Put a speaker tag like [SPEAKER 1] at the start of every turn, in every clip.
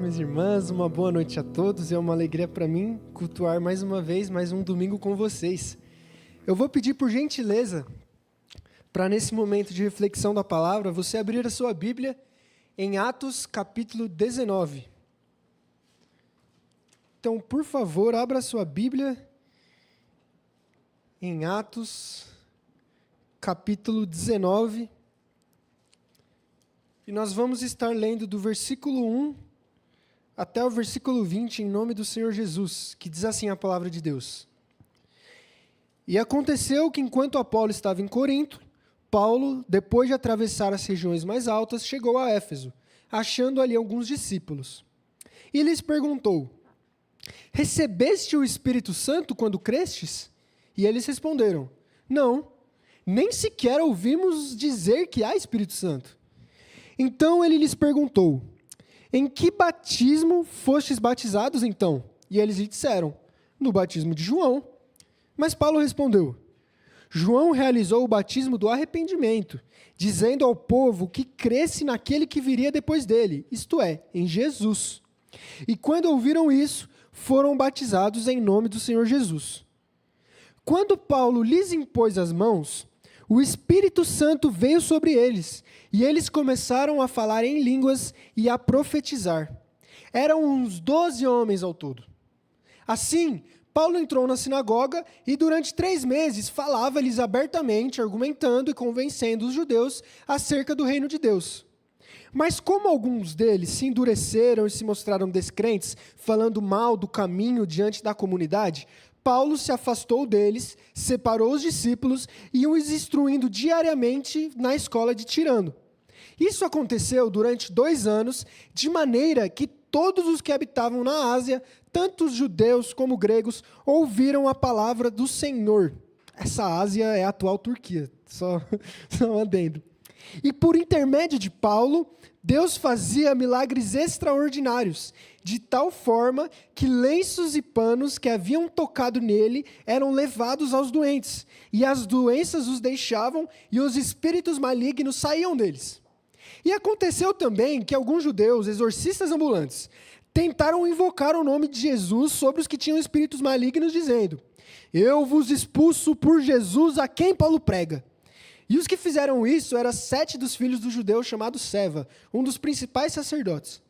[SPEAKER 1] Minhas irmãs, uma boa noite a todos. É uma alegria para mim cultuar mais uma vez, mais um domingo com vocês. Eu vou pedir por gentileza, para nesse momento de reflexão da palavra, você abrir a sua Bíblia em Atos capítulo 19. Então, por favor, abra a sua Bíblia em Atos capítulo 19. E nós vamos estar lendo do versículo 1 até o versículo 20, em nome do Senhor Jesus, que diz assim a palavra de Deus. E aconteceu que, enquanto Apolo estava em Corinto, Paulo, depois de atravessar as regiões mais altas, chegou a Éfeso, achando ali alguns discípulos. E lhes perguntou: recebeste o Espírito Santo quando crestes? E eles responderam: não, nem sequer ouvimos dizer que há Espírito Santo. Então ele lhes perguntou: em que batismo fostes batizados, então? E eles lhe disseram: no batismo de João. Mas Paulo respondeu: João realizou o batismo do arrependimento, dizendo ao povo que cresce naquele que viria depois dele, isto é, em Jesus. E quando ouviram isso, foram batizados em nome do Senhor Jesus. Quando Paulo lhes impôs as mãos, o Espírito Santo veio sobre eles, e eles começaram a falar em línguas e a profetizar. Eram uns 12 homens ao todo. Assim, Paulo entrou na sinagoga e durante 3 meses falava-lhes abertamente, argumentando e convencendo os judeus acerca do reino de Deus. Mas como alguns deles se endureceram e se mostraram descrentes, falando mal do caminho diante da comunidade, Paulo se afastou deles, separou os discípulos e os instruindo diariamente na escola de Tirano. Isso aconteceu durante 2 anos, de maneira que todos os que habitavam na Ásia, tanto os judeus como gregos, ouviram a palavra do Senhor. Essa Ásia é a atual Turquia, só um adendo. E por intermédio de Paulo, Deus fazia milagres extraordinários, de tal forma que lenços e panos que haviam tocado nele eram levados aos doentes, e as doenças os deixavam e os espíritos malignos saíam deles. E aconteceu também que alguns judeus, exorcistas ambulantes, tentaram invocar o nome de Jesus sobre os que tinham espíritos malignos, dizendo: eu vos expulso por Jesus a quem Paulo prega. E os que fizeram isso eram 7 dos filhos do judeu chamado Seva, um dos principais sacerdotes.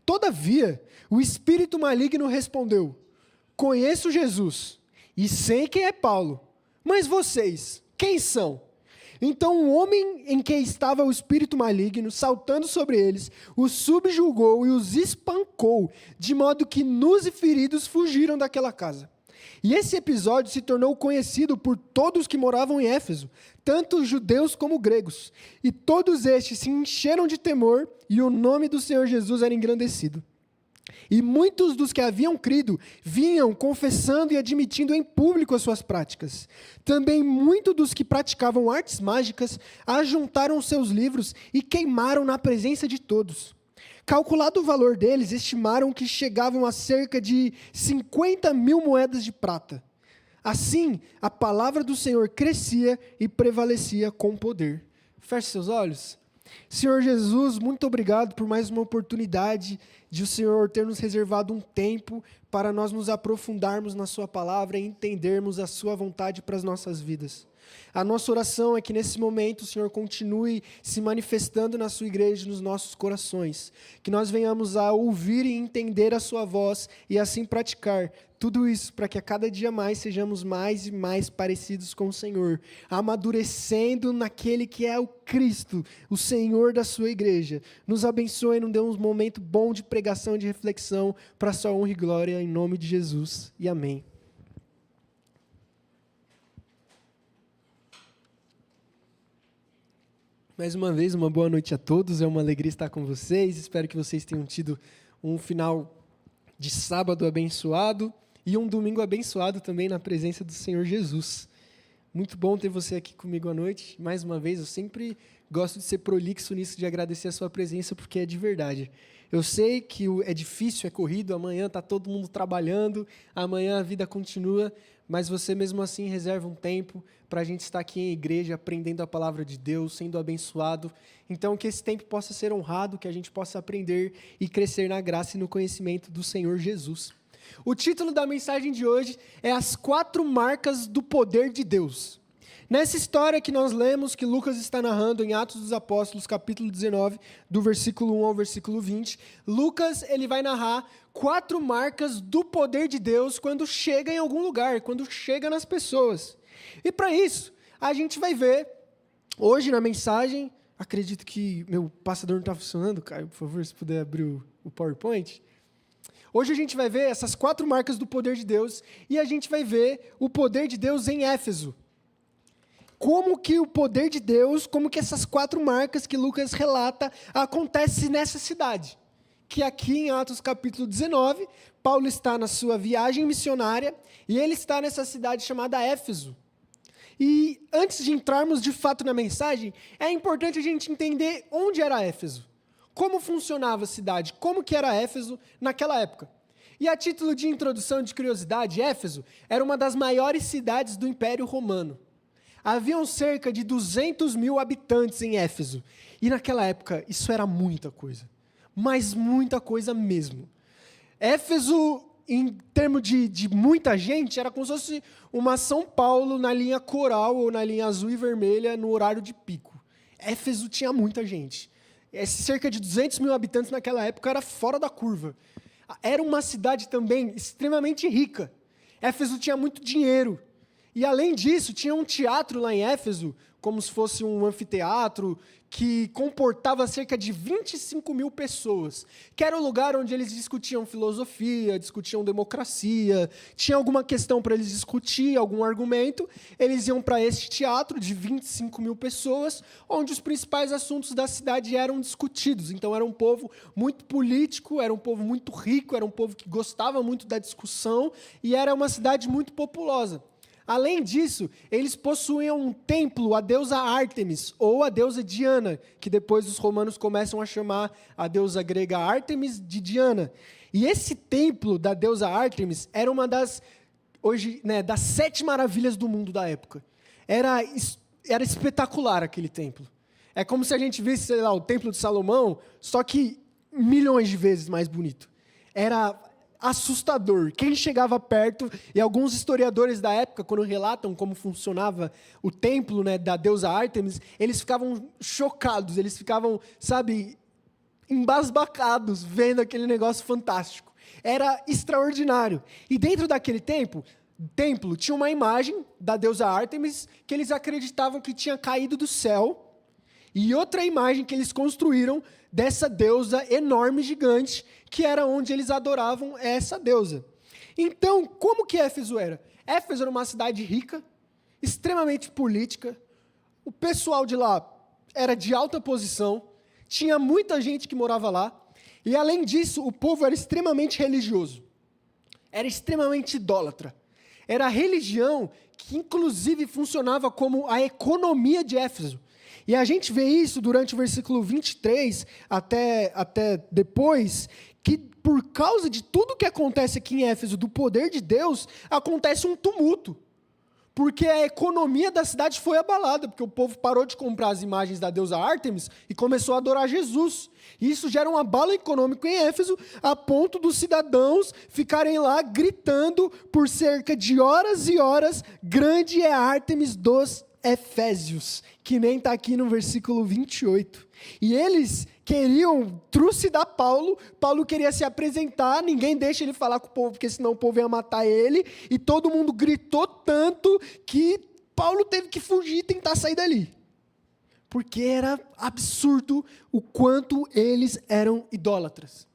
[SPEAKER 1] Todavia, o espírito maligno respondeu: conheço Jesus e sei quem é Paulo, mas vocês, quem são? Então o homem em quem estava o espírito maligno, saltando sobre eles, os subjugou e os espancou, de modo que nus e feridos fugiram daquela casa. E esse episódio se tornou conhecido por todos que moravam em Éfeso, tanto judeus como gregos. E todos estes se encheram de temor e o nome do Senhor Jesus era engrandecido. E muitos dos que haviam crido vinham confessando e admitindo em público as suas práticas. Também muitos dos que praticavam artes mágicas ajuntaram seus livros e queimaram na presença de todos. Calculado o valor deles, estimaram que chegavam a cerca de 50.000 moedas de prata. Assim, a palavra do Senhor crescia e prevalecia com poder. Feche seus olhos. Senhor Jesus, muito obrigado por mais uma oportunidade de o Senhor ter nos reservado um tempo para nós nos aprofundarmos na sua palavra e entendermos a sua vontade para as nossas vidas. A nossa oração é que nesse momento o Senhor continue se manifestando na sua igreja e nos nossos corações, que nós venhamos a ouvir e entender a sua voz e assim praticar tudo isso para que a cada dia mais sejamos mais e mais parecidos com o Senhor, amadurecendo naquele que é o Cristo, o Senhor da sua igreja. Nos abençoe e nos dê um momento bom de pregação e de reflexão para a sua honra e glória, em nome de Jesus, e amém. Mais uma vez, uma boa noite a todos, é uma alegria estar com vocês, espero que vocês tenham tido um final de sábado abençoado e um domingo abençoado também na presença do Senhor Jesus. Muito bom ter você aqui comigo à noite, mais uma vez, eu sempre gosto de ser prolixo nisso, de agradecer a sua presença, porque é de verdade. Eu sei que é difícil, é corrido, amanhã está todo mundo trabalhando, amanhã a vida continua, mas você mesmo assim reserva um tempo para a gente estar aqui em igreja, aprendendo a palavra de Deus, sendo abençoado. Então, que esse tempo possa ser honrado, que a gente possa aprender e crescer na graça e no conhecimento do Senhor Jesus. O título da mensagem de hoje é As 4 Marcas do Poder de Deus. Nessa história que nós lemos, que Lucas está narrando em Atos dos Apóstolos, capítulo 19, do versículo 1 ao versículo 20, Lucas ele vai narrar 4 marcas do poder de Deus quando chega em algum lugar, quando chega nas pessoas. E para isso, a gente vai ver, hoje na mensagem, acredito que meu passador não está funcionando, Caio, por favor, se puder abrir o PowerPoint. Hoje a gente vai ver essas 4 marcas do poder de Deus e a gente vai ver o poder de Deus em Éfeso. Como que o poder de Deus, como que essas 4 marcas que Lucas relata acontecem nessa cidade. Que aqui em Atos capítulo 19, Paulo está na sua viagem missionária e ele está nessa cidade chamada Éfeso. E antes de entrarmos de fato na mensagem, é importante a gente entender onde era Éfeso. Como funcionava a cidade, como que era Éfeso naquela época. E a título de introdução de curiosidade, Éfeso era uma das maiores cidades do Império Romano. Haviam cerca de 200 mil habitantes em Éfeso. E naquela época, isso era muita coisa. Mas muita coisa mesmo. Éfeso, em termos de muita gente, era como se fosse uma São Paulo na linha coral ou na linha azul e vermelha no horário de pico. Éfeso tinha muita gente. Cerca de 200 mil habitantes naquela época era fora da curva. Era uma cidade também extremamente rica. Éfeso tinha muito dinheiro. E, além disso, tinha um teatro lá em Éfeso, como se fosse um anfiteatro, que comportava cerca de 25 mil pessoas, que era o lugar onde eles discutiam filosofia, discutiam democracia, tinha alguma questão para eles discutir, algum argumento, eles iam para este teatro de 25 mil pessoas, onde os principais assuntos da cidade eram discutidos. Então, era um povo muito político, era um povo muito rico, era um povo que gostava muito da discussão, e era uma cidade muito populosa. Além disso, eles possuíam um templo à deusa Ártemis, ou à deusa Diana, que depois os romanos começam a chamar a deusa grega Ártemis de Diana. E esse templo da deusa Ártemis era uma das 7 maravilhas do mundo da época. Era espetacular aquele templo. É como se a gente visse, sei lá, o Templo de Salomão, só que milhões de vezes mais bonito. Era assustador. Quem chegava perto, e alguns historiadores da época, quando relatam como funcionava o templo, da deusa Ártemis, eles ficavam chocados, eles ficavam, embasbacados, vendo aquele negócio fantástico. Era extraordinário. E dentro daquele templo tinha uma imagem da deusa Ártemis que eles acreditavam que tinha caído do céu, e outra imagem que eles construíram dessa deusa enorme, gigante, que era onde eles adoravam essa deusa. Então, como que Éfeso era? Éfeso era uma cidade rica, extremamente política, o pessoal de lá era de alta posição, tinha muita gente que morava lá, e além disso, o povo era extremamente religioso, era extremamente idólatra. Era a religião que, inclusive, funcionava como a economia de Éfeso. E a gente vê isso durante o versículo 23 até depois, que por causa de tudo que acontece aqui em Éfeso, do poder de Deus, acontece um tumulto. Porque a economia da cidade foi abalada, porque o povo parou de comprar as imagens da deusa Ártemis e começou a adorar Jesus. E isso gera um abalo econômico em Éfeso, a ponto dos cidadãos ficarem lá gritando por cerca de horas e horas: grande é a Ártemis dos Efésios, que nem está aqui no versículo 28. E eles queriam trucidar Paulo, Paulo queria se apresentar, ninguém deixa ele falar com o povo, porque senão o povo ia matar ele, e todo mundo gritou tanto que Paulo teve que fugir e tentar sair dali. Porque era absurdo o quanto eles eram idólatras.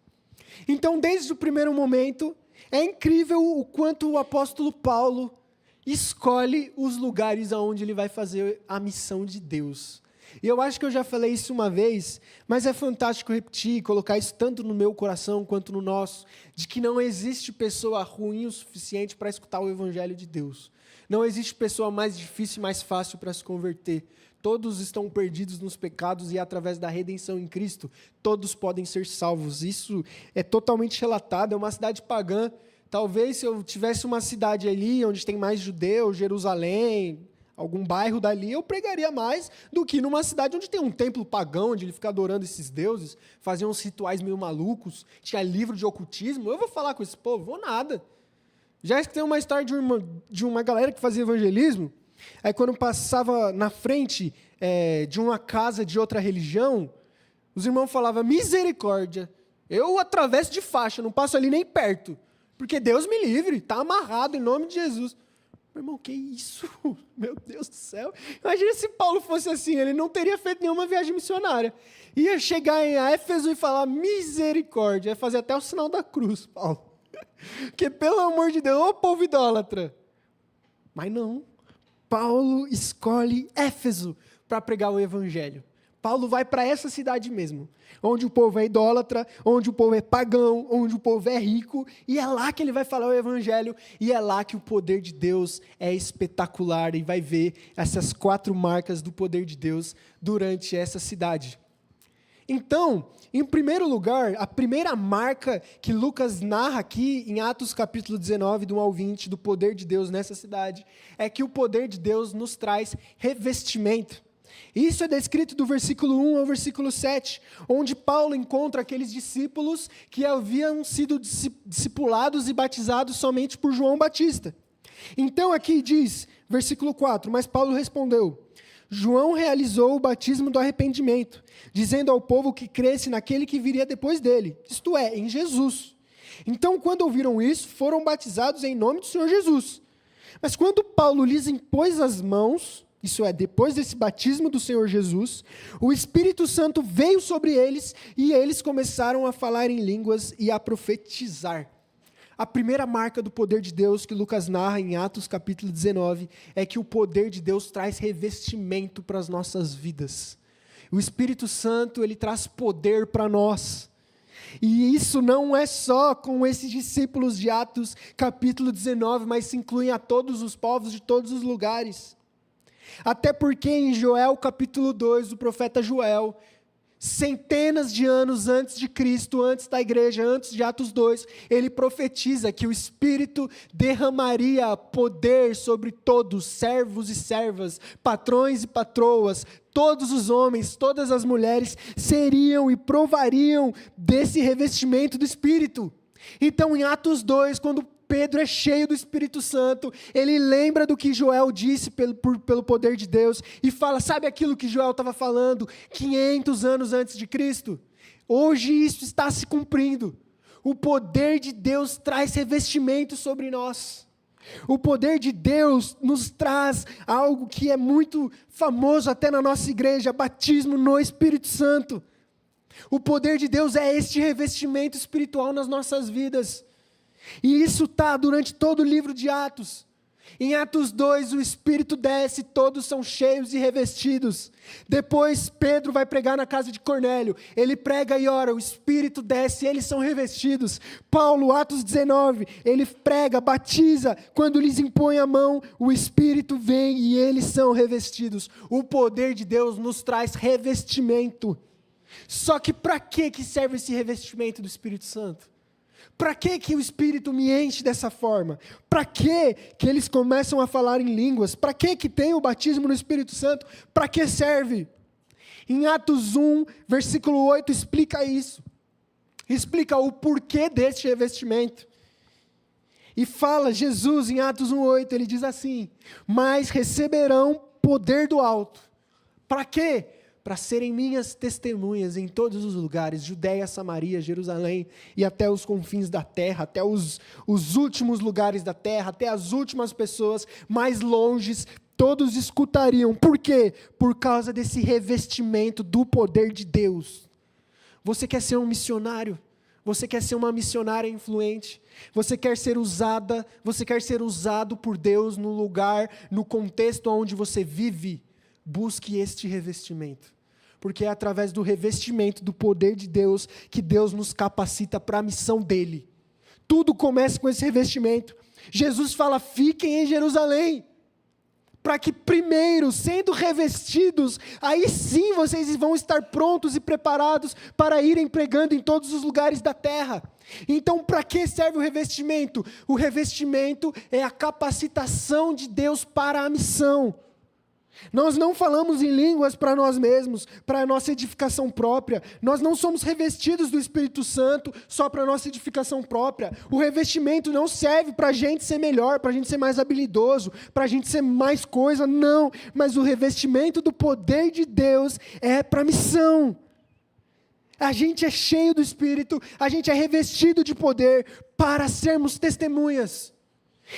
[SPEAKER 1] Então, desde o primeiro momento, é incrível o quanto o apóstolo Paulo escolhe os lugares aonde ele vai fazer a missão de Deus. E eu acho que eu já falei isso uma vez, mas é fantástico repetir, colocar isso tanto no meu coração quanto no nosso, de que não existe pessoa ruim o suficiente para escutar o evangelho de Deus. Não existe pessoa mais difícil e mais fácil para se converter. Todos estão perdidos nos pecados e através da redenção em Cristo, todos podem ser salvos. Isso é totalmente relatado, é uma cidade pagã. Talvez se eu tivesse uma cidade ali onde tem mais judeus, Jerusalém, algum bairro dali, eu pregaria mais do que numa cidade onde tem um templo pagão, onde ele fica adorando esses deuses, fazia uns rituais meio malucos, tinha livro de ocultismo. Eu vou falar com esse povo? Vou nada. Já escutei uma história de uma galera que fazia evangelismo, aí quando passava na frente de uma casa de outra religião, os irmãos falavam, misericórdia, eu atravesso de faixa, não passo ali nem perto, porque Deus me livre, está amarrado em nome de Jesus. Meu irmão, que isso? Meu Deus do céu. Imagina se Paulo fosse assim, ele não teria feito nenhuma viagem missionária. Ia chegar em Éfeso e falar misericórdia, ia fazer até o sinal da cruz, Paulo. Porque, pelo amor de Deus, ô povo idólatra. Mas não, Paulo escolhe Éfeso para pregar o evangelho. Paulo vai para essa cidade mesmo, onde o povo é idólatra, onde o povo é pagão, onde o povo é rico, e é lá que ele vai falar o evangelho, e é lá que o poder de Deus é espetacular, e vai ver essas 4 marcas do poder de Deus durante essa cidade. Então, em primeiro lugar, a primeira marca que Lucas narra aqui em Atos capítulo 19, do 1 ao 20, do poder de Deus nessa cidade, é que o poder de Deus nos traz revestimento. Isso é descrito do versículo 1 ao versículo 7, onde Paulo encontra aqueles discípulos que haviam sido discipulados e batizados somente por João Batista. Então aqui diz, versículo 4, mas Paulo respondeu, João realizou o batismo do arrependimento, dizendo ao povo que cresce naquele que viria depois dele, isto é, em Jesus. Então, quando ouviram isso, foram batizados em nome do Senhor Jesus. Mas quando Paulo lhes impôs as mãos, isso é, depois desse batismo do Senhor Jesus, o Espírito Santo veio sobre eles e eles começaram a falar em línguas e a profetizar. A primeira marca do poder de Deus que Lucas narra em Atos capítulo 19 é que o poder de Deus traz revestimento para as nossas vidas. O Espírito Santo, ele traz poder para nós. E isso não é só com esses discípulos de Atos capítulo 19, mas se incluem a todos os povos de todos os lugares. Até porque em Joel capítulo 2, o profeta Joel, centenas de anos antes de Cristo, antes da igreja, antes de Atos 2, ele profetiza que o Espírito derramaria poder sobre todos, servos e servas, patrões e patroas, todos os homens, todas as mulheres seriam e provariam desse revestimento do Espírito. Então em Atos 2, quando Pedro é cheio do Espírito Santo, ele lembra do que Joel disse pelo poder de Deus, e fala, sabe aquilo que Joel estava falando 500 anos antes de Cristo? Hoje isso está se cumprindo. O poder de Deus traz revestimento sobre nós. O poder de Deus nos traz algo que é muito famoso até na nossa igreja, batismo no Espírito Santo. O poder de Deus é este revestimento espiritual nas nossas vidas. E isso está durante todo o livro de Atos. Em Atos 2, o Espírito desce, todos são cheios e revestidos. Depois, Pedro vai pregar na casa de Cornélio. Ele prega e ora, o Espírito desce, eles são revestidos. Paulo, Atos 19, ele prega, batiza. Quando lhes impõe a mão, o Espírito vem e eles são revestidos. O poder de Deus nos traz revestimento. Só que para que serve esse revestimento do Espírito Santo? Para que o Espírito me enche dessa forma? Para que eles começam a falar em línguas? Para que tem o batismo no Espírito Santo? Para que serve? Em Atos 1, versículo 8, explica isso. Explica o porquê deste revestimento. E fala, Jesus, em Atos 1:8, ele diz assim, mas receberão poder do alto. Para quê? Para serem minhas testemunhas em todos os lugares, Judeia, Samaria, Jerusalém e até os confins da terra, até os últimos lugares da terra, até as últimas pessoas mais longes, todos escutariam. Por quê? Por causa desse revestimento do poder de Deus. Você quer ser um missionário? Você quer ser uma missionária influente? Você quer ser usada? Você quer ser usado por Deus no lugar, no contexto onde você vive? Busque este revestimento, porque é através do revestimento do poder de Deus que Deus nos capacita para a missão dele. Tudo começa com esse revestimento. Jesus fala, fiquem em Jerusalém. para que primeiro, sendo revestidos, aí sim vocês vão estar prontos e preparados para irem pregando em todos os lugares da terra. Então, para que serve o revestimento? O revestimento é a capacitação de Deus para a missão. Nós não falamos em línguas para nós mesmos, para a nossa edificação própria. Nós não somos revestidos do Espírito Santo só para a nossa edificação própria. O revestimento não serve para a gente ser melhor, para a gente ser mais habilidoso, para a gente ser mais coisa, não. Mas o revestimento do poder de Deus é para a missão. A gente é cheio do Espírito, a gente é revestido de poder para sermos testemunhas.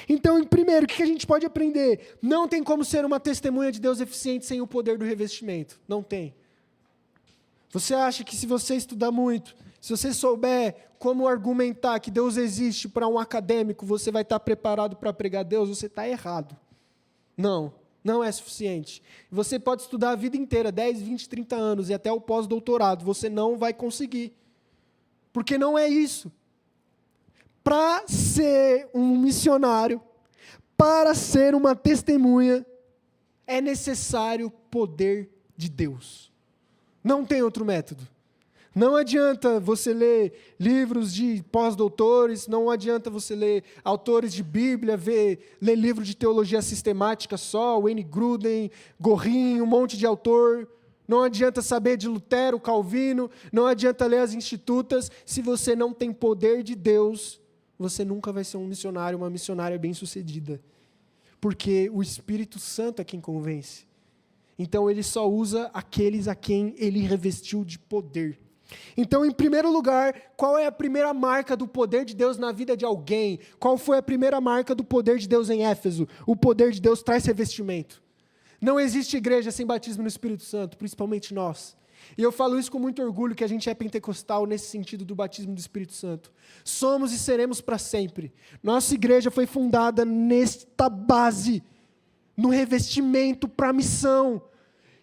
[SPEAKER 1] Então, primeiro, o que a gente pode aprender? Não tem como ser uma testemunha de Deus eficiente sem o poder do revestimento. Não tem. Você acha que se você estudar muito, se você souber como argumentar que Deus existe para um acadêmico, você vai estar preparado para pregar Deus? Você está errado. Não é suficiente. Você pode estudar a vida inteira, 10, 20, 30 anos e até o pós-doutorado. Você não vai conseguir. Porque não é isso. Para ser um missionário, para ser uma testemunha, é necessário o poder de Deus. Não tem outro método. Não adianta você ler livros de pós-doutores, não adianta você ler autores de Bíblia, ler livro de teologia sistemática só, Wayne Grudem, Gorin, um monte de autor. Não adianta saber de Lutero, Calvino, não adianta ler as institutas. Se você não tem poder de Deus, você nunca vai ser um missionário, uma missionária bem-sucedida. Porque o Espírito Santo é quem convence. Então, ele só usa aqueles a quem ele revestiu de poder. Então, em primeiro lugar, qual é a primeira marca do poder de Deus na vida de alguém? Qual foi a primeira marca do poder de Deus em Éfeso? O poder de Deus traz revestimento. Não existe igreja sem batismo no Espírito Santo, principalmente nós. E eu falo isso com muito orgulho, que a gente é pentecostal nesse sentido do batismo do Espírito Santo. Somos e seremos para sempre. Nossa igreja foi fundada nesta base, no revestimento para a missão.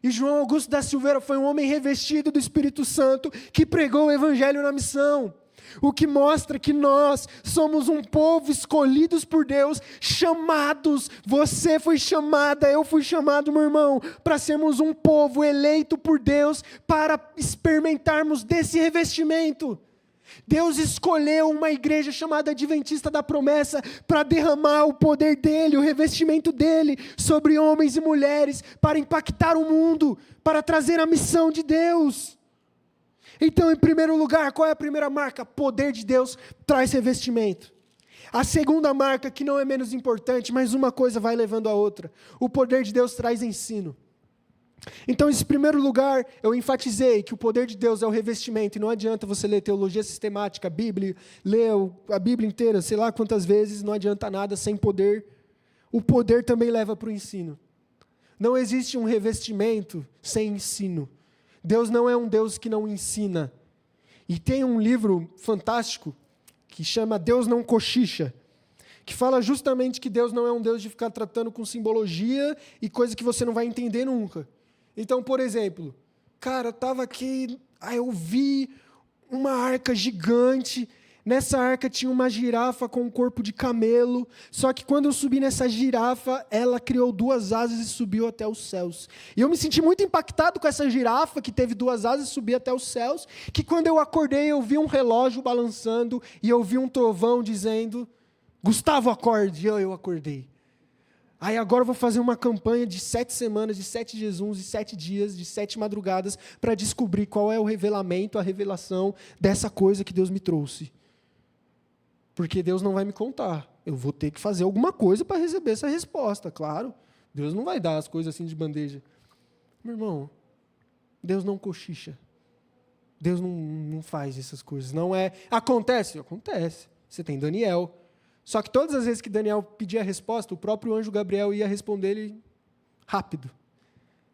[SPEAKER 1] E João Augusto da Silveira foi um homem revestido do Espírito Santo que pregou o evangelho na missão. O que mostra que nós somos um povo escolhidos por Deus, chamados. Você foi chamada, eu fui chamado, meu irmão, para sermos um povo eleito por Deus para experimentarmos desse revestimento. Deus escolheu uma igreja chamada Adventista da Promessa para derramar o poder dele, o revestimento dele sobre homens e mulheres, para impactar o mundo, para trazer a missão de Deus. Então, em primeiro lugar, qual é a primeira marca? Poder de Deus traz revestimento. A segunda marca, que não é menos importante, mas uma coisa vai levando a outra. O poder de Deus traz ensino. Então, em primeiro lugar, eu enfatizei que o poder de Deus é o revestimento, e não adianta você ler teologia sistemática, a Bíblia, ler a Bíblia inteira, sei lá quantas vezes, não adianta nada sem poder. O poder também leva para o ensino. Não existe um revestimento sem ensino. Deus não é um Deus que não ensina. E tem um livro fantástico que chama Deus Não Cochicha, que fala justamente que Deus não é um Deus de ficar tratando com simbologia e coisa que você não vai entender nunca. Então, por exemplo, cara, eu estava aqui, aí eu vi uma arca gigante. Nessa arca tinha uma girafa com um corpo de camelo, só que quando eu subi nessa girafa, ela criou 2 asas e subiu até os céus. E eu me senti muito impactado com essa girafa, que teve 2 asas e subiu até os céus, que quando eu acordei, eu vi um relógio balançando, e eu vi um trovão dizendo, Gustavo, acorde, e eu acordei. Aí agora eu vou fazer uma campanha de 7 semanas, de 7 jejuns, de 7 dias, de 7 madrugadas, para descobrir qual é o revelamento, a revelação dessa coisa que Deus me trouxe. Porque Deus não vai me contar. Eu vou ter que fazer alguma coisa para receber essa resposta, claro. Deus não vai dar as coisas assim de bandeja. Meu irmão, Deus não cochicha. Deus não faz essas coisas. Não é... Acontece? Acontece. Você tem Daniel. Só que todas as vezes que Daniel pedia a resposta, o próprio anjo Gabriel ia responder ele rápido.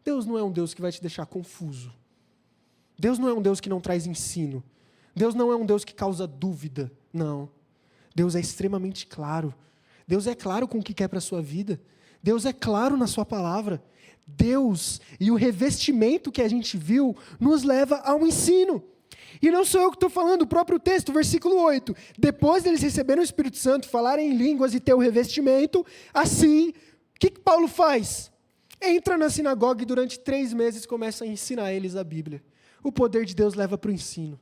[SPEAKER 1] Deus não é um Deus que vai te deixar confuso. Deus não é um Deus que não traz ensino. Deus não é um Deus que causa dúvida. Não. Deus é extremamente claro. Deus é claro com o que quer para a sua vida. Deus é claro na sua palavra. Deus e o revestimento que a gente viu nos leva ao ensino. E não sou eu que estou falando, o próprio texto, versículo 8. Depois deles receberem o Espírito Santo, falarem em línguas e ter o revestimento, assim, o que Paulo faz? Entra na sinagoga e durante 3 meses começa a ensinar eles a Bíblia. O poder de Deus leva para o ensino.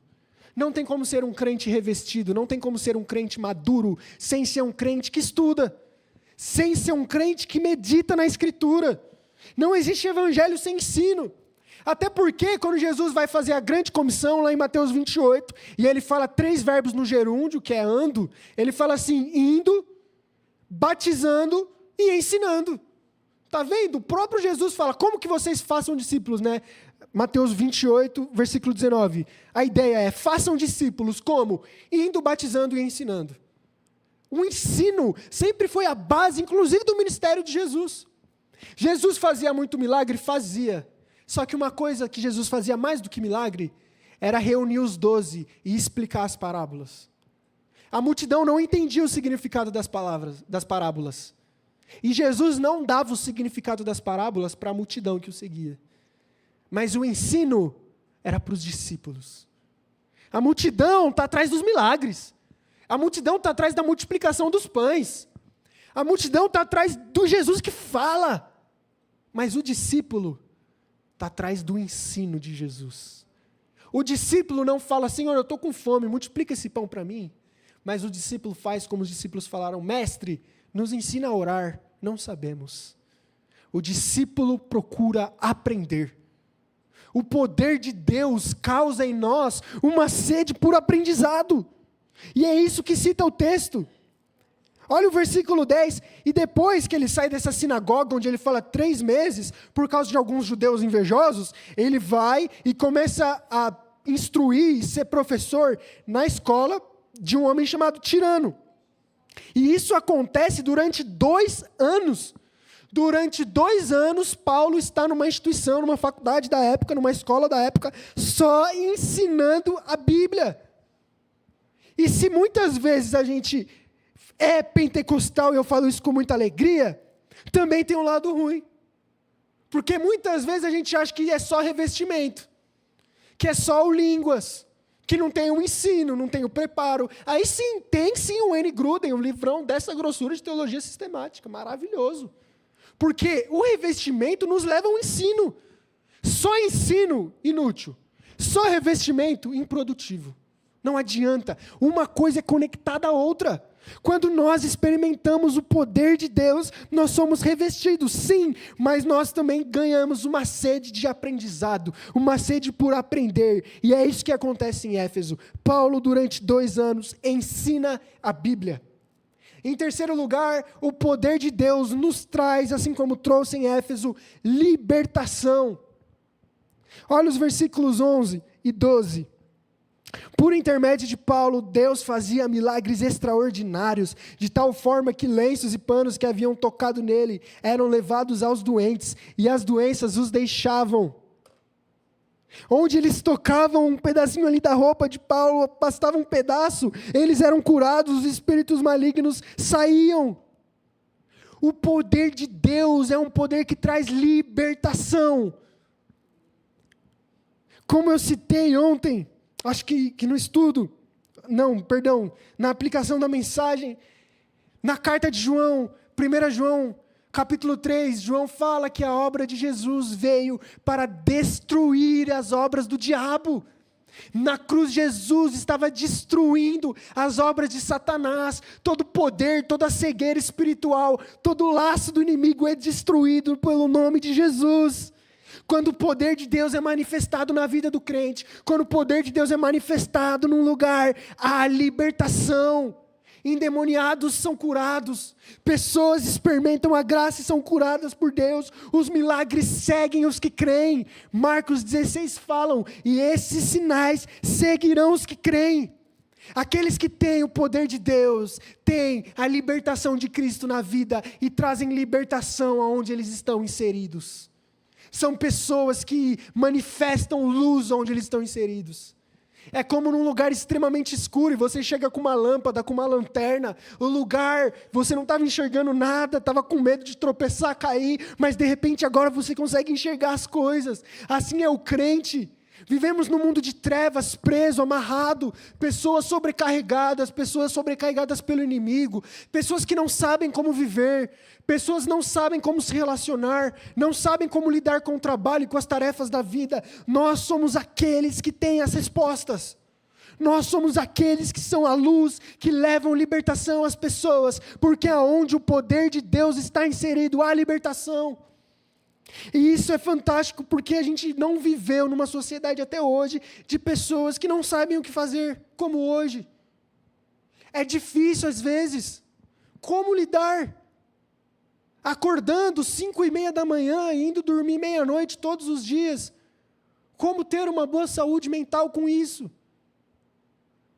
[SPEAKER 1] Não tem como ser um crente revestido, não tem como ser um crente maduro, sem ser um crente que estuda, sem ser um crente que medita na Escritura. Não existe evangelho sem ensino. Até porque, quando Jesus vai fazer a grande comissão, lá em Mateus 28, e ele fala 3 verbos no gerúndio, que é ando, ele fala assim, indo, batizando e ensinando. Está vendo? O próprio Jesus fala, como que vocês façam discípulos, né? Mateus 28, versículo 19. A ideia é, façam discípulos como? Indo, batizando e ensinando. O ensino sempre foi a base, inclusive, do ministério de Jesus. Jesus fazia muito milagre? Fazia. Só que uma coisa que Jesus fazia mais do que milagre, era reunir os 12 e explicar as parábolas. A multidão não entendia o significado das parábolas. E Jesus não dava o significado das parábolas para a multidão que o seguia. Mas o ensino era para os discípulos. A multidão está atrás dos milagres. A multidão está atrás da multiplicação dos pães. A multidão está atrás do Jesus que fala. Mas o discípulo está atrás do ensino de Jesus. O discípulo não fala, Senhor, eu estou com fome, multiplica esse pão para mim. Mas o discípulo faz como os discípulos falaram, Mestre, nos ensina a orar, não sabemos. O discípulo procura aprender. O poder de Deus causa em nós uma sede por aprendizado. E é isso que cita o texto. Olha o versículo 10. E depois que ele sai dessa sinagoga, onde ele fala 3 meses, por causa de alguns judeus invejosos, ele vai e começa a instruir e ser professor na escola de um homem chamado Tirano. E isso acontece durante 2 anos. Durante 2 anos, Paulo está numa instituição, numa faculdade da época, numa escola da época, só ensinando a Bíblia. E se muitas vezes a gente é pentecostal, e eu falo isso com muita alegria, também tem um lado ruim. Porque muitas vezes a gente acha que é só revestimento, que é só o línguas, que não tem o ensino, não tem o preparo. Aí sim, tem sim o N. Gruden, um livrão dessa grossura de teologia sistemática, maravilhoso. Porque o revestimento nos leva ao ensino. Só ensino inútil. Só revestimento improdutivo. Não adianta. Uma coisa é conectada à outra. Quando nós experimentamos o poder de Deus, nós somos revestidos, sim, mas nós também ganhamos uma sede de aprendizado, uma sede por aprender. E é isso que acontece em Éfeso. Paulo, durante 2 anos, ensina a Bíblia. Em terceiro lugar, o poder de Deus nos traz, assim como trouxe em Éfeso, libertação. Olha os versículos 11 e 12. Por intermédio de Paulo, Deus fazia milagres extraordinários, de tal forma que lenços e panos que haviam tocado nele eram levados aos doentes, e as doenças os deixavam. Onde eles tocavam um pedacinho ali da roupa de Paulo, bastava um pedaço, eles eram curados, os espíritos malignos saíam. O poder de Deus é um poder que traz libertação. Como eu citei ontem, acho que no estudo, na aplicação da mensagem, na carta de João, 1 João, capítulo 3, João fala que a obra de Jesus veio para destruir as obras do diabo. Na cruz, Jesus estava destruindo as obras de Satanás. Todo poder, toda cegueira espiritual, todo laço do inimigo é destruído pelo nome de Jesus. Quando o poder de Deus é manifestado na vida do crente, quando o poder de Deus é manifestado num lugar, há libertação. Endemoniados são curados, pessoas experimentam a graça e são curadas por Deus, os milagres seguem os que creem. Marcos 16 falam, e esses sinais seguirão os que creem. Aqueles que têm o poder de Deus, têm a libertação de Cristo na vida e trazem libertação aonde eles estão inseridos. São pessoas que manifestam luz onde eles estão inseridos. É como num lugar extremamente escuro, e você chega com uma lâmpada, com uma lanterna, o lugar, você não estava enxergando nada, estava com medo de tropeçar, cair, mas de repente agora você consegue enxergar as coisas. Assim é o crente. Vivemos num mundo de trevas, preso, amarrado, pessoas sobrecarregadas pelo inimigo, pessoas que não sabem como viver, pessoas não sabem como se relacionar, não sabem como lidar com o trabalho e com as tarefas da vida. Nós somos aqueles que têm as respostas. Nós somos aqueles que são a luz, que levam libertação às pessoas, porque aonde o poder de Deus está inserido, há libertação. E isso é fantástico, porque a gente não viveu numa sociedade até hoje de pessoas que não sabem o que fazer, como hoje. É difícil às vezes. Como lidar? Acordando 5:30 da manhã, indo dormir meia-noite todos os dias. Como ter uma boa saúde mental com isso?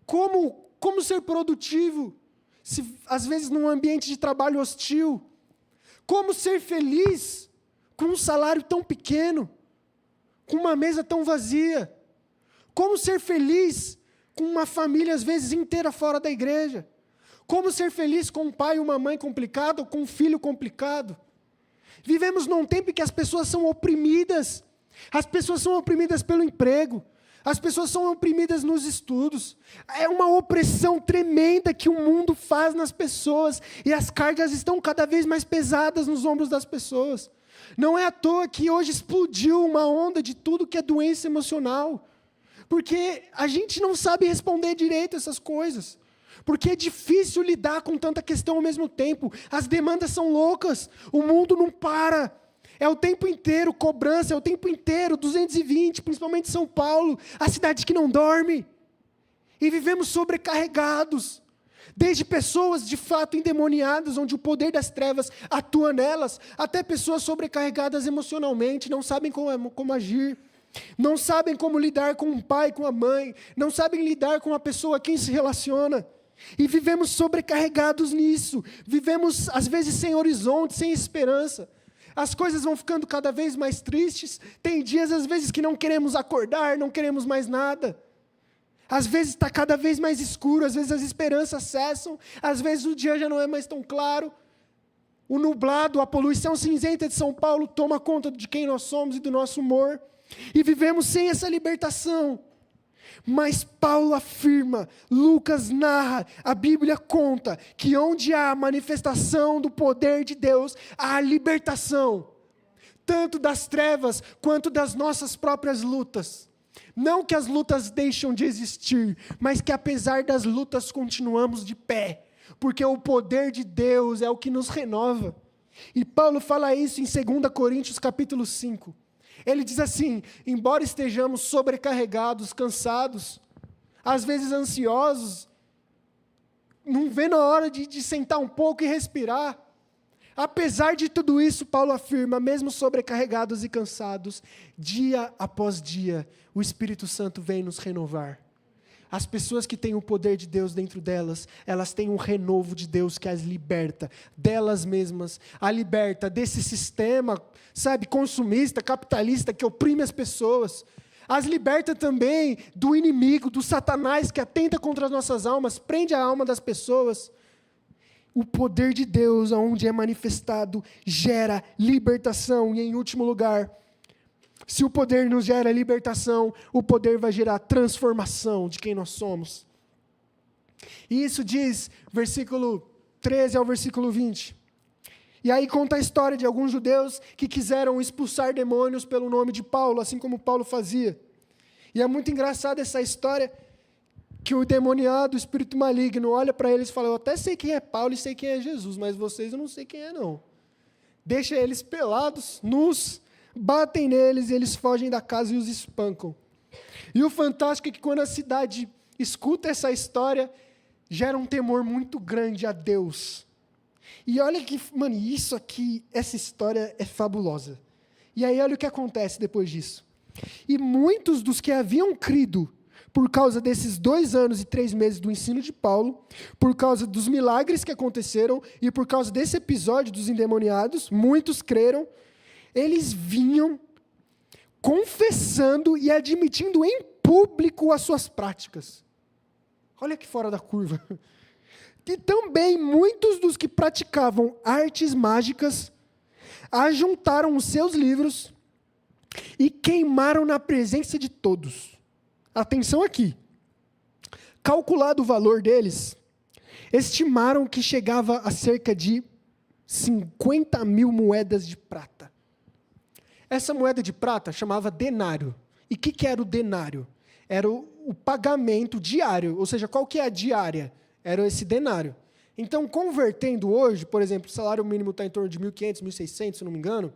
[SPEAKER 1] Como ser produtivo, se às vezes num ambiente de trabalho hostil? Como ser feliz com um salário tão pequeno, com uma mesa tão vazia? Como ser feliz com uma família às vezes inteira fora da igreja? Como ser feliz com um pai e uma mãe complicado, ou com um filho complicado? Vivemos num tempo em que as pessoas são oprimidas. As pessoas são oprimidas pelo emprego. As pessoas são oprimidas nos estudos. É uma opressão tremenda que o mundo faz nas pessoas. E as cargas estão cada vez mais pesadas nos ombros das pessoas. Não é à toa que hoje explodiu uma onda de tudo que é doença emocional. Porque a gente não sabe responder direito essas coisas. Porque é difícil lidar com tanta questão ao mesmo tempo. As demandas são loucas. O mundo não para. É o tempo inteiro cobrança, é o tempo inteiro 220, principalmente São Paulo, a cidade que não dorme. E vivemos sobrecarregados. Desde pessoas de fato endemoniadas, onde o poder das trevas atua nelas, até pessoas sobrecarregadas emocionalmente, não sabem como agir. Não sabem como lidar com o pai, com a mãe. Não sabem lidar com a pessoa a quem se relaciona. E vivemos sobrecarregados nisso. Vivemos, às vezes, sem horizonte, sem esperança. As coisas vão ficando cada vez mais tristes. Tem dias, às vezes, que não queremos acordar, não queremos mais nada. Às vezes está cada vez mais escuro, às vezes as esperanças cessam, às vezes o dia já não é mais tão claro. O nublado, a poluição cinzenta de São Paulo toma conta de quem nós somos e do nosso humor. E vivemos sem essa libertação. Mas Paulo afirma, Lucas narra, a Bíblia conta que onde há manifestação do poder de Deus, há libertação, tanto das trevas quanto das nossas próprias lutas. Não que as lutas deixam de existir, mas que apesar das lutas continuamos de pé, porque o poder de Deus é o que nos renova. E Paulo fala isso em 2 Coríntios capítulo 5. Ele diz assim, embora estejamos sobrecarregados, cansados, às vezes ansiosos, não vê na hora de sentar um pouco e respirar. Apesar de tudo isso, Paulo afirma, mesmo sobrecarregados e cansados, dia após dia, o Espírito Santo vem nos renovar. As pessoas que têm o poder de Deus dentro delas, elas têm um renovo de Deus que as liberta delas mesmas, a liberta desse sistema, consumista, capitalista, que oprime as pessoas. As liberta também do inimigo, do Satanás, que atenta contra as nossas almas, prende a alma das pessoas. O poder de Deus, onde é manifestado, gera libertação. E em último lugar, se o poder nos gera libertação, o poder vai gerar transformação de quem nós somos. E isso diz, versículo 13 ao versículo 20. E aí conta a história de alguns judeus que quiseram expulsar demônios pelo nome de Paulo, assim como Paulo fazia. E é muito engraçada essa história, que o endemoniado, o espírito maligno, olha para eles e fala, eu até sei quem é Paulo e sei quem é Jesus, mas vocês eu não sei quem é não. Deixa eles pelados, nus, batem neles e eles fogem da casa e os espancam. E o fantástico é que quando a cidade escuta essa história, gera um temor muito grande a Deus. E olha que, isso aqui, essa história é fabulosa. E aí olha o que acontece depois disso. E muitos dos que haviam crido, por causa desses 2 anos e 3 meses do ensino de Paulo, por causa dos milagres que aconteceram e por causa desse episódio dos endemoniados, muitos creram. Eles vinham confessando e admitindo em público as suas práticas. Olha que fora da curva. E também muitos dos que praticavam artes mágicas ajuntaram os seus livros e queimaram na presença de todos. Atenção aqui. Calculado o valor deles, estimaram que chegava a cerca de 50.000 moedas de prata. Essa moeda de prata chamava denário. E o que era o denário? Era o pagamento diário, ou seja, qual que é a diária? Era esse denário. Então, convertendo hoje, por exemplo, o salário mínimo está em torno de 1.500, 1.600, se não me engano,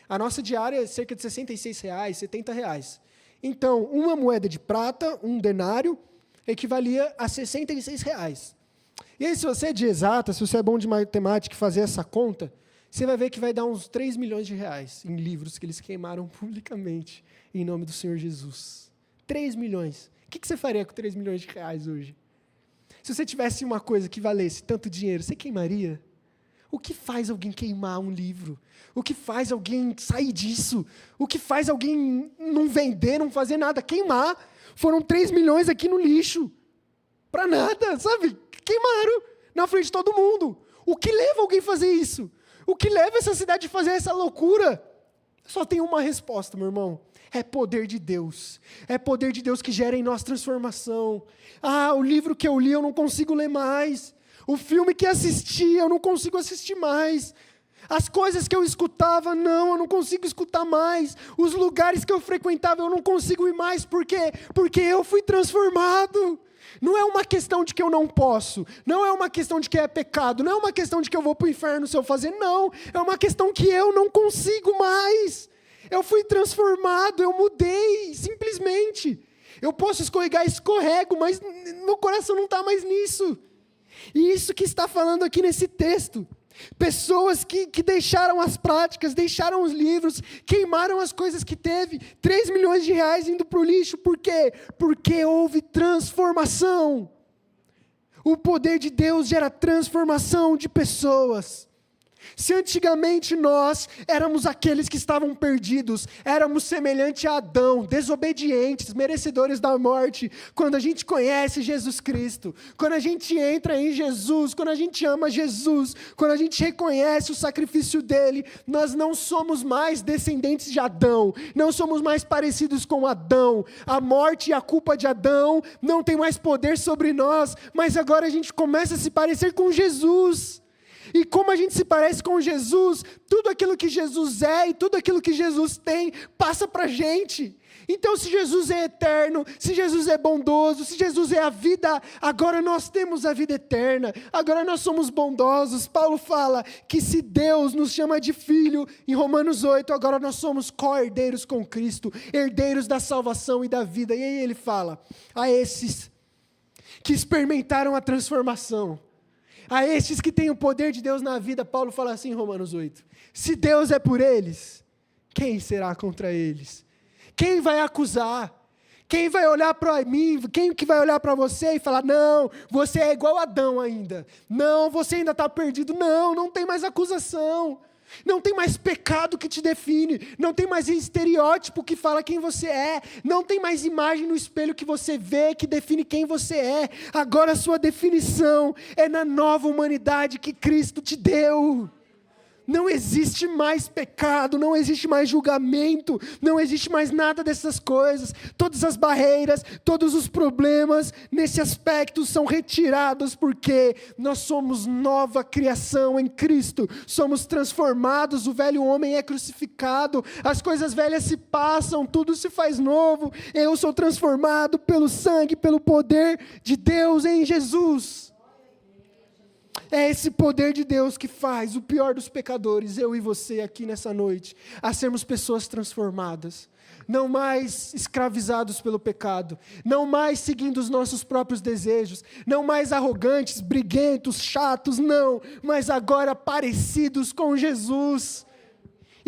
[SPEAKER 1] a nossa diária é cerca de R$ 66, R$ 70. Então, uma moeda de prata, um denário, equivalia a R$ 66. E aí, se você é de exata, se você é bom de matemática e fazer essa conta, você vai ver que vai dar uns 3 milhões de reais em livros que eles queimaram publicamente em nome do Senhor Jesus. 3 milhões. O que você faria com 3 milhões de reais hoje? Se você tivesse uma coisa que valesse tanto dinheiro, você queimaria? O que faz alguém queimar um livro? O que faz alguém sair disso? O que faz alguém não vender, não fazer nada? Queimar. Foram 3 milhões aqui no lixo. Para nada, sabe? Queimaram na frente de todo mundo. O que leva alguém a fazer isso? O que leva essa cidade a fazer essa loucura? Só tem uma resposta, meu irmão. É poder de Deus. É poder de Deus que gera em nós transformação. O livro que eu li eu não consigo ler mais. O filme que assisti eu não consigo assistir mais. As coisas que eu escutava, eu não consigo escutar mais. Os lugares que eu frequentava eu não consigo ir mais. Por quê? Porque eu fui transformado. Não é uma questão de que eu não posso, não é uma questão de que é pecado, não é uma questão de que eu vou para o inferno se eu fazer, não, é uma questão que eu não consigo mais. Eu fui transformado, eu mudei, simplesmente. Eu posso escorregar, escorrego, mas meu coração não está mais nisso. E isso que está falando aqui nesse texto. Pessoas que deixaram as práticas, deixaram os livros, queimaram as coisas que teve, 3 milhões de reais indo para o lixo, por quê? Porque houve transformação. O poder de Deus gera transformação de pessoas. Se antigamente nós éramos aqueles que estavam perdidos, éramos semelhante a Adão, desobedientes, merecedores da morte, quando a gente conhece Jesus Cristo, quando a gente entra em Jesus, quando a gente ama Jesus, quando a gente reconhece o sacrifício dele, nós não somos mais descendentes de Adão, não somos mais parecidos com Adão, a morte e a culpa de Adão não tem mais poder sobre nós, mas agora a gente começa a se parecer com Jesus. E como a gente se parece com Jesus, tudo aquilo que Jesus é e tudo aquilo que Jesus tem, passa para a gente. Então, se Jesus é eterno, se Jesus é bondoso, se Jesus é a vida, agora nós temos a vida eterna, agora nós somos bondosos. Paulo fala que se Deus nos chama de filho, em Romanos 8, agora nós somos co-herdeiros com Cristo, herdeiros da salvação e da vida. E aí ele fala, a esses que experimentaram a transformação, a estes que têm o poder de Deus na vida, Paulo fala assim em Romanos 8, se Deus é por eles, quem será contra eles? Quem vai acusar? Quem vai olhar para mim? Quem que vai olhar para você e falar, não, você é igual a Adão ainda, não, você ainda está perdido, não tem mais acusação, não tem mais pecado que te define, não tem mais estereótipo que fala quem você é, não tem mais imagem no espelho que você vê, que define quem você é, agora a sua definição é na nova humanidade que Cristo te deu. Não existe mais pecado, não existe mais julgamento, não existe mais nada dessas coisas. Todas as barreiras, todos os problemas nesse aspecto são retirados porque nós somos nova criação em Cristo. Somos transformados, o velho homem é crucificado, as coisas velhas se passam, tudo se faz novo. Eu sou transformado pelo sangue, pelo poder de Deus em Jesus. É esse poder de Deus que faz o pior dos pecadores, eu e você aqui nessa noite, a sermos pessoas transformadas, não mais escravizados pelo pecado, não mais seguindo os nossos próprios desejos, não mais arrogantes, briguentos, chatos, não, mas agora parecidos com Jesus.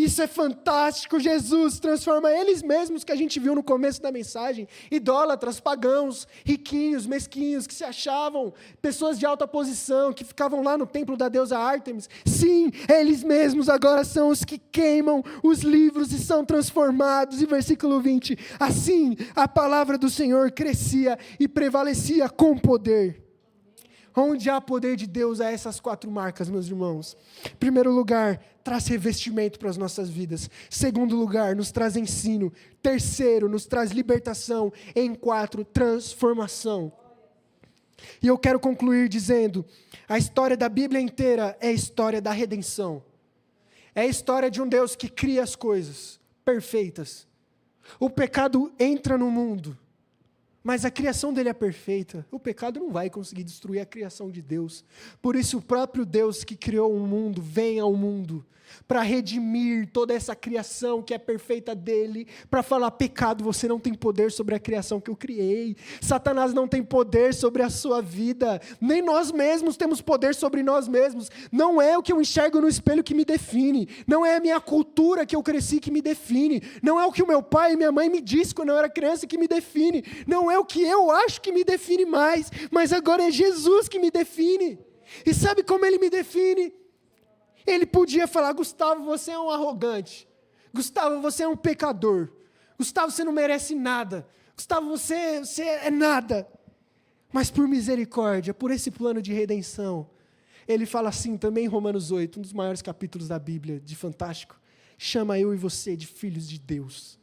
[SPEAKER 1] Isso é fantástico, Jesus transforma eles mesmos que a gente viu no começo da mensagem, idólatras, pagãos, riquinhos, mesquinhos, que se achavam pessoas de alta posição, que ficavam lá no templo da deusa Ártemis. Sim, eles mesmos agora são os que queimam os livros e são transformados. E versículo 20, assim a palavra do Senhor crescia e prevalecia com poder. Onde há poder de Deus, há essas 4 marcas, meus irmãos. Em primeiro lugar, traz revestimento para as nossas vidas. Segundo lugar, nos traz ensino. Terceiro, nos traz libertação. Em 4, transformação. E eu quero concluir dizendo, a história da Bíblia inteira é a história da redenção. É a história de um Deus que cria as coisas perfeitas. O pecado entra no mundo. Mas a criação dele é perfeita. O pecado não vai conseguir destruir a criação de Deus. Por isso o próprio Deus que criou o mundo vem ao mundo para redimir toda essa criação que é perfeita dele, para falar: pecado, você não tem poder sobre a criação que eu criei. Satanás não tem poder sobre a sua vida. Nem nós mesmos temos poder sobre nós mesmos. Não é o que eu enxergo no espelho que me define. Não é a minha cultura que eu cresci que me define. Não é o que o meu pai e minha mãe me disse quando eu era criança que me define. Não é o que eu acho que me define mais. Mas agora é Jesus que me define. E sabe como ele me define? Ele podia falar: Gustavo, você é um arrogante. Gustavo, você é um pecador. Gustavo, você não merece nada. Gustavo, você é nada. Mas por misericórdia, por esse plano de redenção, ele fala assim também em Romanos 8, um dos maiores capítulos da Bíblia, de fantástico. Chama eu e você de filhos de Deus.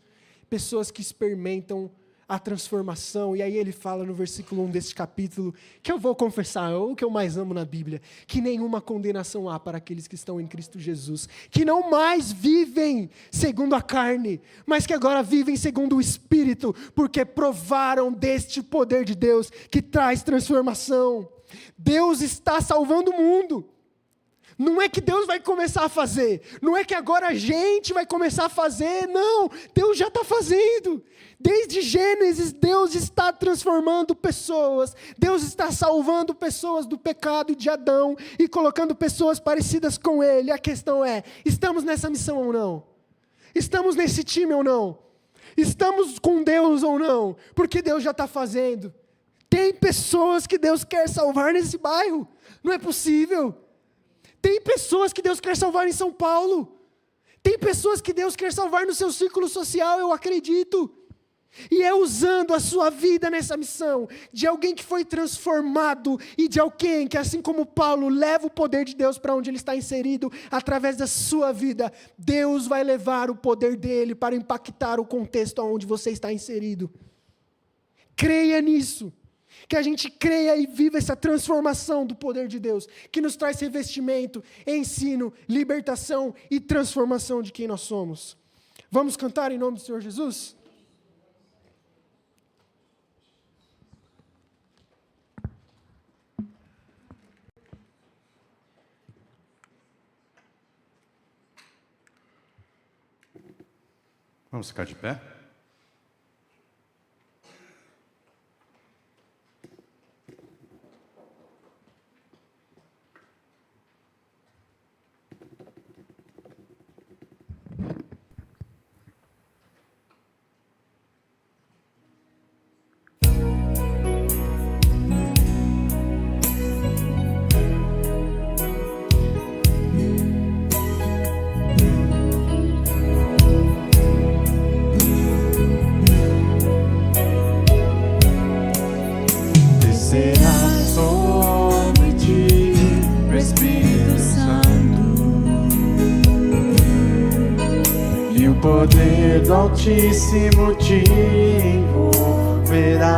[SPEAKER 1] Pessoas que experimentam a transformação. E aí ele fala no versículo 1 desse capítulo, que eu vou confessar, é o que eu mais amo na Bíblia, que nenhuma condenação há para aqueles que estão em Cristo Jesus, que não mais vivem segundo a carne, mas que agora vivem segundo o Espírito, porque provaram deste poder de Deus, que traz transformação. Deus está salvando o mundo. Não é que Deus vai começar a fazer, não é que agora a gente vai começar a fazer, não, Deus já está fazendo. Desde Gênesis, Deus está transformando pessoas, Deus está salvando pessoas do pecado de Adão e colocando pessoas parecidas com Ele. A questão é, estamos nessa missão ou não? Estamos nesse time ou não? Estamos com Deus ou não? Porque Deus já está fazendo. Tem pessoas que Deus quer salvar nesse bairro, não é possível. Tem pessoas que Deus quer salvar em São Paulo. Tem pessoas que Deus quer salvar no seu círculo social, eu acredito. E é usando a sua vida nessa missão, de alguém que foi transformado e de alguém que, assim como Paulo, leva o poder de Deus para onde ele está inserido, através da sua vida, Deus vai levar o poder dele para impactar o contexto onde você está inserido. Creia nisso. Que a gente creia e viva essa transformação do poder de Deus, que nos traz revestimento, ensino, libertação e transformação de quem nós somos. Vamos cantar em nome do Senhor Jesus?
[SPEAKER 2] Vamos ficar de pé? O poder do Altíssimo te envolverá.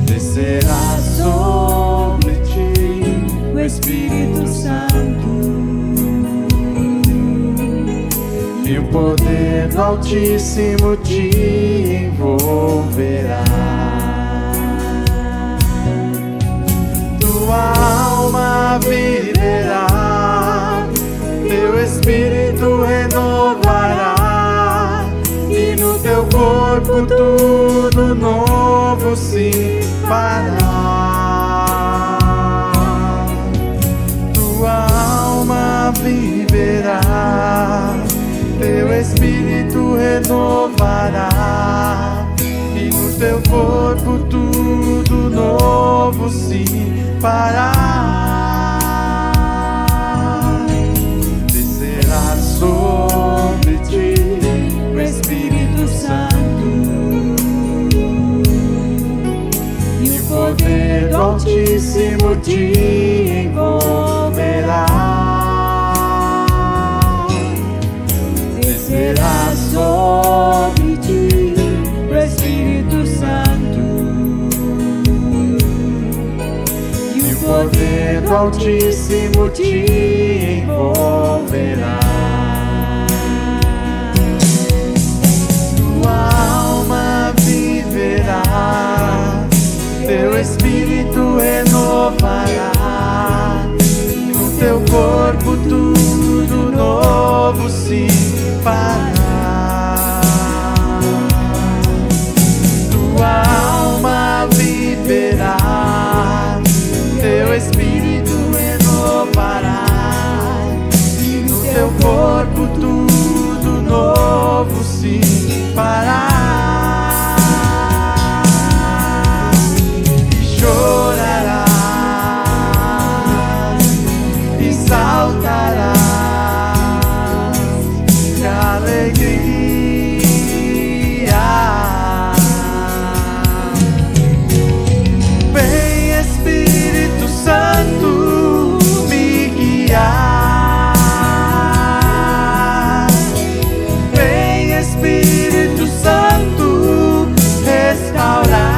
[SPEAKER 2] Descerá sobre ti o Espírito Santo, e o poder do Altíssimo te envolverá. Tua alma viverá, teu espírito renovará, e no teu corpo tudo novo se fará. Tua alma viverá, teu espírito renovará, e no teu corpo tudo novo se fará. Sobre ti o Espírito Santo, e poder do Altíssimo te envolverá. Descerá sobre ti o Espírito Santo, e o poder do Altíssimo te envolverá. Tua alma viverá, teu espírito renovará, no teu corpo tudo novo se fará. Tua alma viverá, teu espírito renovará, no teu corpo tudo novo se fará. Chorarás e saltarás de alegria. Vem, Espírito Santo, me guiar. Vem, Espírito Santo, restaurar.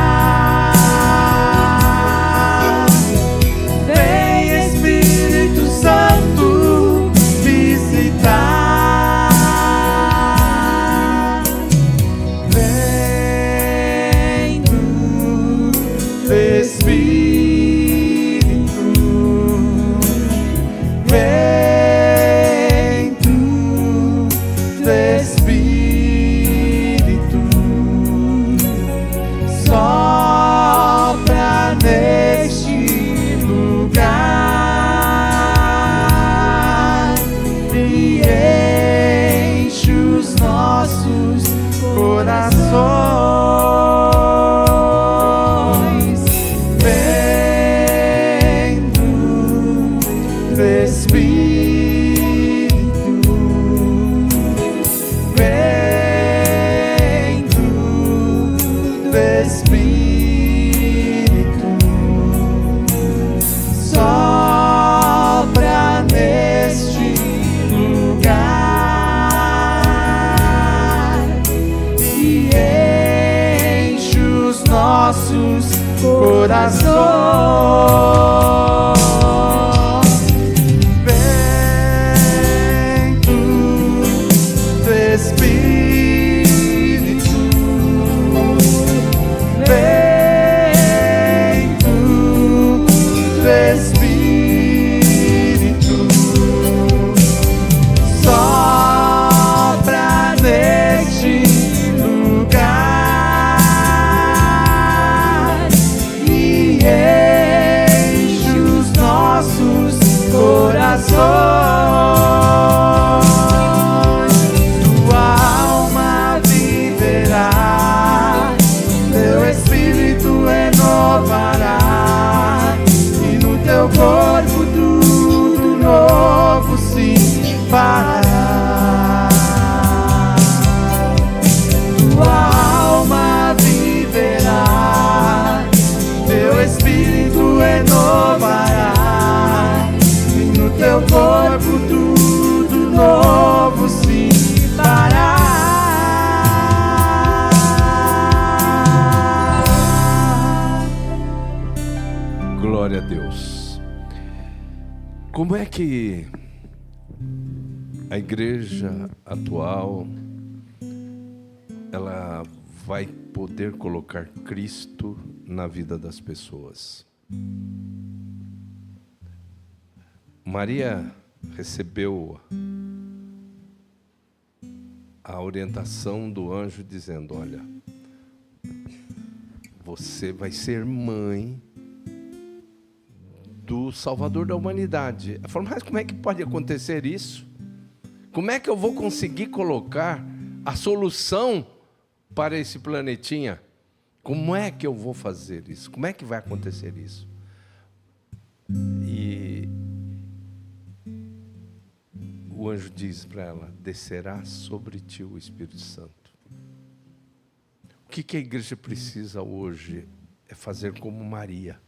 [SPEAKER 3] Glória a Deus. Como é que a igreja atual ela vai poder colocar Cristo na vida das pessoas? Maria recebeu a orientação do anjo dizendo: olha, você vai ser mãe do Salvador da humanidade. Ela falou: mas como é que pode acontecer isso? Como é que eu vou conseguir colocar a solução para esse planetinha? Como é que eu vou fazer isso? Como é que vai acontecer isso? E o anjo diz para ela: descerá sobre ti o Espírito Santo. O que a igreja precisa hoje é fazer como Maria.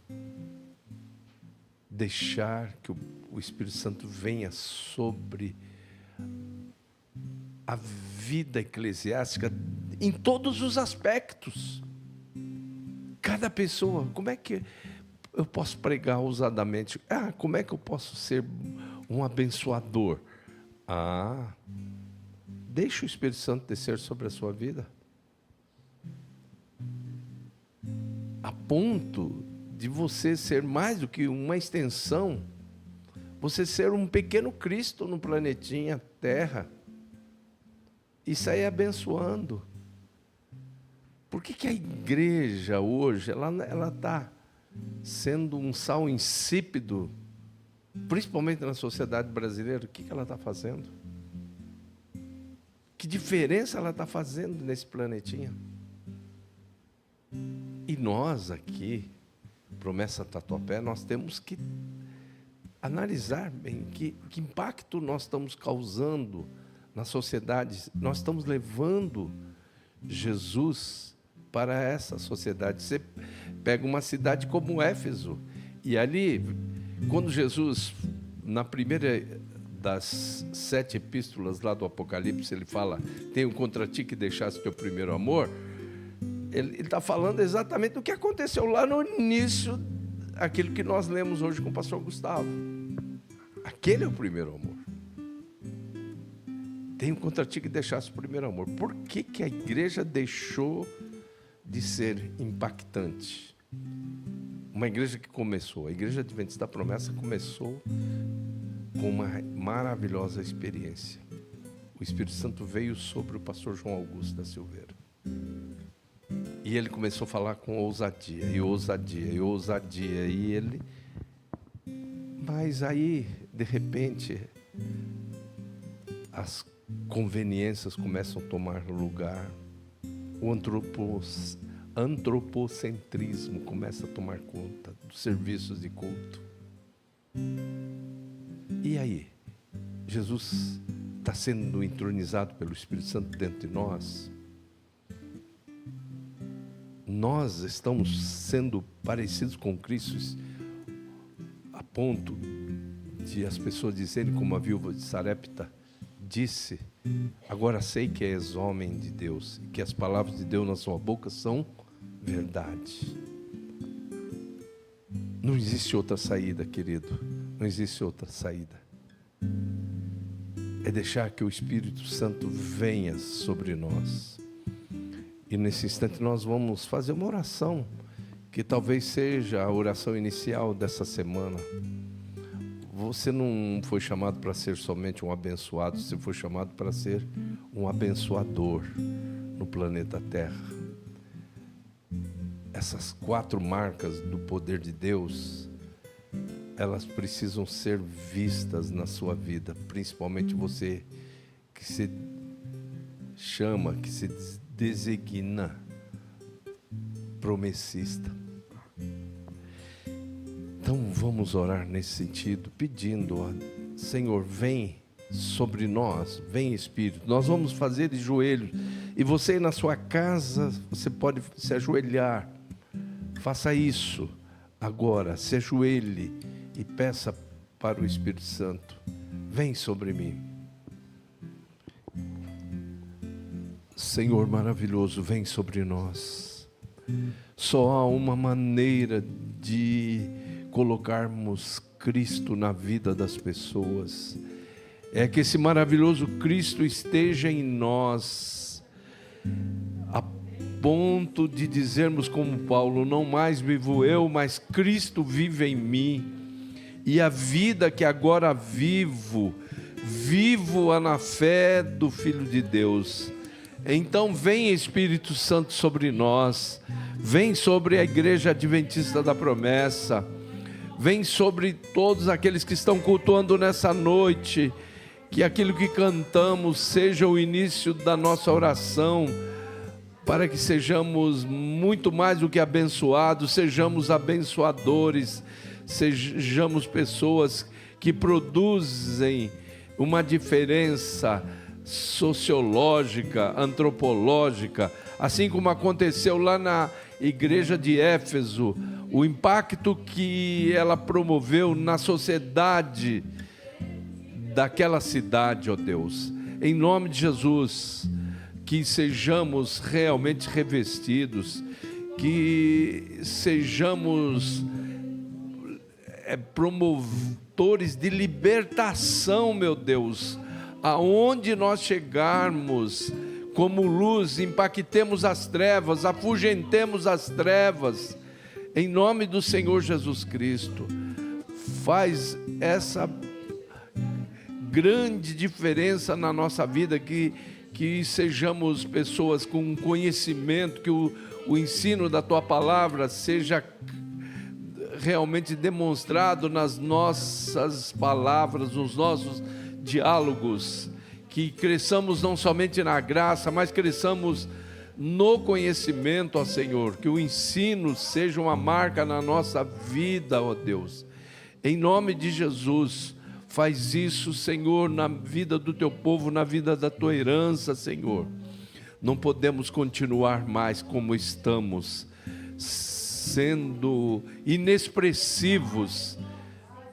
[SPEAKER 3] deixar que o Espírito Santo venha sobre a vida eclesiástica em todos os aspectos. Cada pessoa, como é que eu posso pregar ousadamente? Como é que eu posso ser um abençoador? Deixa o Espírito Santo descer sobre a sua vida, a ponto de você ser mais do que uma extensão, você ser um pequeno Cristo no planetinha Terra, e sair abençoando. Por que a igreja hoje, ela está sendo um sal insípido, principalmente na sociedade brasileira? O que ela está fazendo? Que diferença ela está fazendo nesse planetinha? E nós aqui, Promessa Tatuapé, nós temos que analisar bem que impacto nós estamos causando na sociedade. Nós estamos levando Jesus para essa sociedade. Você pega uma cidade como Éfeso, e ali, quando Jesus, na primeira das 7 epístolas lá do Apocalipse, ele fala: tenho contra ti que deixaste teu primeiro amor. Ele está falando exatamente do que aconteceu lá no início, aquilo que nós lemos hoje com o pastor Gustavo. Aquele é o primeiro amor. Tenho contra ti que deixaste o primeiro amor. Por que a igreja deixou de ser impactante? Uma igreja que começou, a Igreja Adventista da Promessa começou com uma maravilhosa experiência. O Espírito Santo veio sobre o pastor João Augusto da Silveira. E ele começou a falar com ousadia, e ousadia, e ousadia. E ele... Mas aí, de repente, as conveniências começam a tomar lugar. O antropocentrismo começa a tomar conta dos serviços de culto. E aí? Jesus está sendo entronizado pelo Espírito Santo dentro de nós. Nós estamos sendo parecidos com Cristo a ponto de as pessoas dizerem, como a viúva de Sarepta disse: agora sei que és homem de Deus e que as palavras de Deus na sua boca são verdade. Não existe outra saída, querido. Não existe outra saída. É deixar que o Espírito Santo venha sobre nós. E nesse instante nós vamos fazer uma oração, que talvez seja a oração inicial dessa semana. Você não foi chamado para ser somente um abençoado, você foi chamado para ser um abençoador no planeta Terra. Essas 4 marcas do poder de Deus, elas precisam ser vistas na sua vida, principalmente você que se chama, que se designa promessista. Então vamos orar nesse sentido, pedindo: Senhor, vem sobre nós, vem Espírito. Nós vamos fazer de joelhos, e você na sua casa, você pode se ajoelhar. Faça isso agora, se ajoelhe e peça para o Espírito Santo: vem sobre mim. Senhor maravilhoso, vem sobre nós. Só há uma maneira de colocarmos Cristo na vida das pessoas, é que esse maravilhoso Cristo esteja em nós, a ponto de dizermos como Paulo: não mais vivo eu, mas Cristo vive em mim, e a vida que agora vivo-a na fé do Filho de Deus. Então vem Espírito Santo sobre nós, vem sobre a Igreja Adventista da Promessa, vem sobre todos aqueles que estão cultuando nessa noite, que aquilo que cantamos seja o início da nossa oração, para que sejamos muito mais do que abençoados, sejamos abençoadores, sejamos pessoas que produzem uma diferença sociológica, antropológica, assim como aconteceu lá na igreja de Éfeso, o impacto que ela promoveu na sociedade daquela cidade, ó Deus. Em nome de Jesus, que sejamos realmente revestidos, que sejamos promotores de libertação, meu Deus, aonde nós chegarmos, como luz, impactemos as trevas, afugentemos as trevas, em nome do Senhor Jesus Cristo. Faz essa grande diferença na nossa vida, que sejamos pessoas com conhecimento, que o ensino da Tua Palavra seja realmente demonstrado nas nossas palavras, nos nossos diálogos, que cresçamos não somente na graça, mas cresçamos no conhecimento, ó Senhor, que o ensino seja uma marca na nossa vida, ó Deus. Em nome de Jesus, faz isso, Senhor, na vida do Teu povo, na vida da Tua herança, Senhor. Não podemos continuar mais como estamos, sendo inexpressivos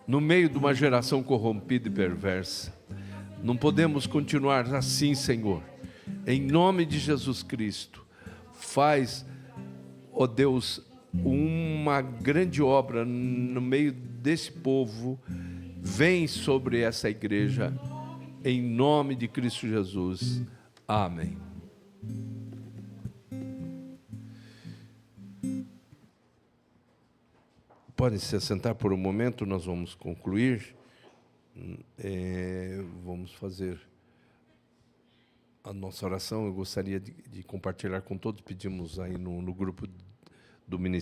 [SPEAKER 3] no meio de uma geração corrompida e perversa. Não podemos continuar assim, Senhor. Em nome de Jesus Cristo, faz, ó Deus, uma grande obra no meio desse povo. Vem sobre essa igreja, em nome de Cristo Jesus. Amém. Podem se assentar por um momento, nós vamos concluir. Vamos fazer a nossa oração. Eu gostaria de compartilhar com todos, pedimos aí no grupo do Ministério.